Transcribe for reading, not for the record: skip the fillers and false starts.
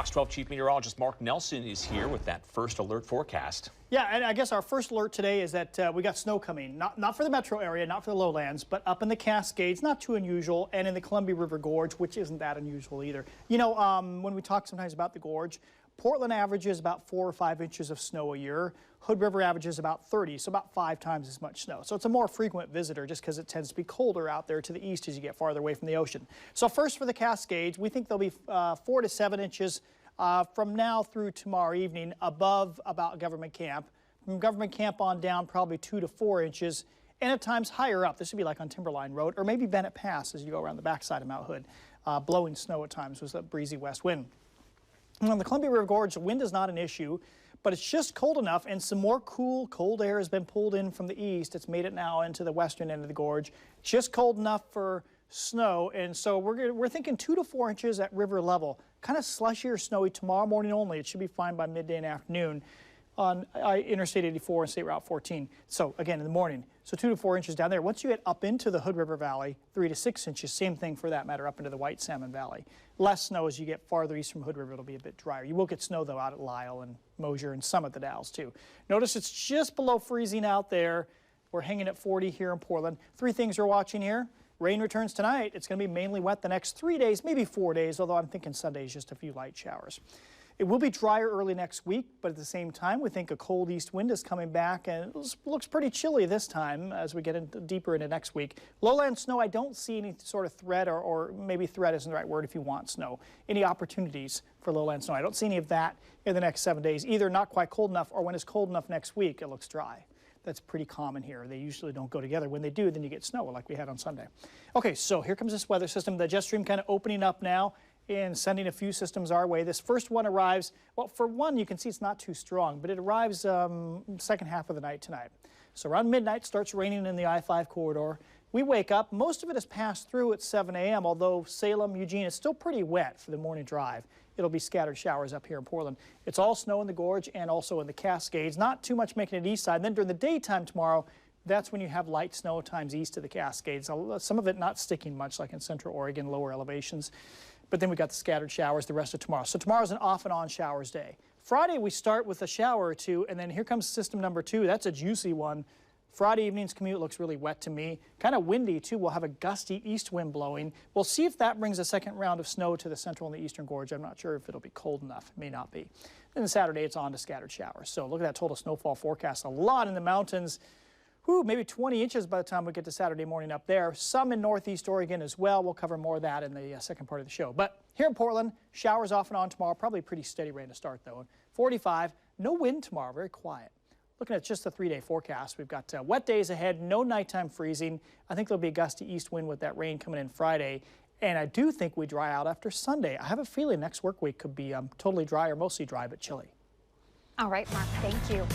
Fox 12 Chief Meteorologist Mark Nelson is here with that first alert forecast. Yeah, and I guess our first alert today is that we got snow coming. Not for the metro area, not for the lowlands, but up in the Cascades, not too unusual, and in the Columbia River Gorge, which isn't that unusual either. You know, when we talk sometimes about the gorge, Portland averages about 4 or 5 inches of snow a year. Hood River averages about 30, so about 5 times as much snow. So it's a more frequent visitor just because it tends to be colder out there to the east as you get farther away from the ocean. So first for the Cascades, we think there'll be 4 to 7 inches from now through tomorrow evening above about Government Camp. From Government Camp on down, probably 2 to 4 inches, and at times higher up. This would be like on Timberline Road or maybe Bennett Pass as you go around the backside of Mount Hood. Blowing snow at times with a breezy west wind. On the Columbia River Gorge, the wind is not an issue, but it's just cold enough, and some more cool, cold air has been pulled in from the east. It's made it now into the western end of the gorge. Just cold enough for snow, and so we're thinking 2 to 4 inches at river level. Kind of slushy or snowy tomorrow morning only. It should be fine by midday and afternoon on Interstate 84 and State Route 14. So again, in the morning. So 2 to 4 inches down there. Once you get up into the Hood River Valley, 3 to 6 inches. Same thing for that matter up into the White Salmon Valley. Less snow as you get farther east from Hood River. It'll be a bit drier. You will get snow though out at Lyle and Mosier and some at the Dalles too. Notice it's just below freezing out there. We're hanging at 40 here in Portland. 3 things we're watching here. Rain returns tonight. It's going to be mainly wet the next 3 days, maybe 4 days, although I'm thinking Sunday is just a few light showers. It will be drier early next week, but at the same time, we think a cold east wind is coming back, and it looks pretty chilly this time as we get deeper into next week. Lowland snow, I don't see any sort of threat, or maybe threat isn't the right word if you want snow. Any opportunities for lowland snow. I don't see any of that in the next 7 days, either not quite cold enough or when it's cold enough next week, it looks dry. That's pretty common here. They usually don't go together. When they do, then you get snow like we had on Sunday. Okay, so here comes this weather system. The jet stream kind of opening up now and sending a few systems our way. This first one arrives, well, for one, you can see it's not too strong, but it arrives second half of the night tonight. So around midnight, starts raining in the I-5 corridor. We wake up. Most of it has passed through at 7 a.m., although Salem, Eugene, is still pretty wet for the morning drive. It'll be scattered showers up here in Portland. It's all snow in the gorge and also in the Cascades. Not too much making it east side. And then during the daytime tomorrow, that's when you have light snow times east of the Cascades. Some of it not sticking much, like in central Oregon, lower elevations. But then we got the scattered showers the rest of tomorrow. So tomorrow's an off and on showers day. Friday, we start with a shower or two, and then here comes system number 2. That's a juicy one. Friday evening's commute looks really wet to me. Kind of windy, too. We'll have a gusty east wind blowing. We'll see if that brings a second round of snow to the central and the eastern gorge. I'm not sure if it'll be cold enough. It may not be. Then Saturday, it's on to scattered showers. So look at that total snowfall forecast. A lot in the mountains. Whew, maybe 20 inches by the time we get to Saturday morning up there. Some in northeast Oregon as well. We'll cover more of that in the second part of the show. But here in Portland, showers off and on tomorrow. Probably pretty steady rain to start, though. 45, no wind tomorrow, very quiet. Looking at just the 3-day forecast, we've got wet days ahead, no nighttime freezing. I think there'll be a gusty east wind with that rain coming in Friday. And I do think we dry out after Sunday. I have a feeling next work week could be totally dry or mostly dry, but chilly. All right, Mark, thank you.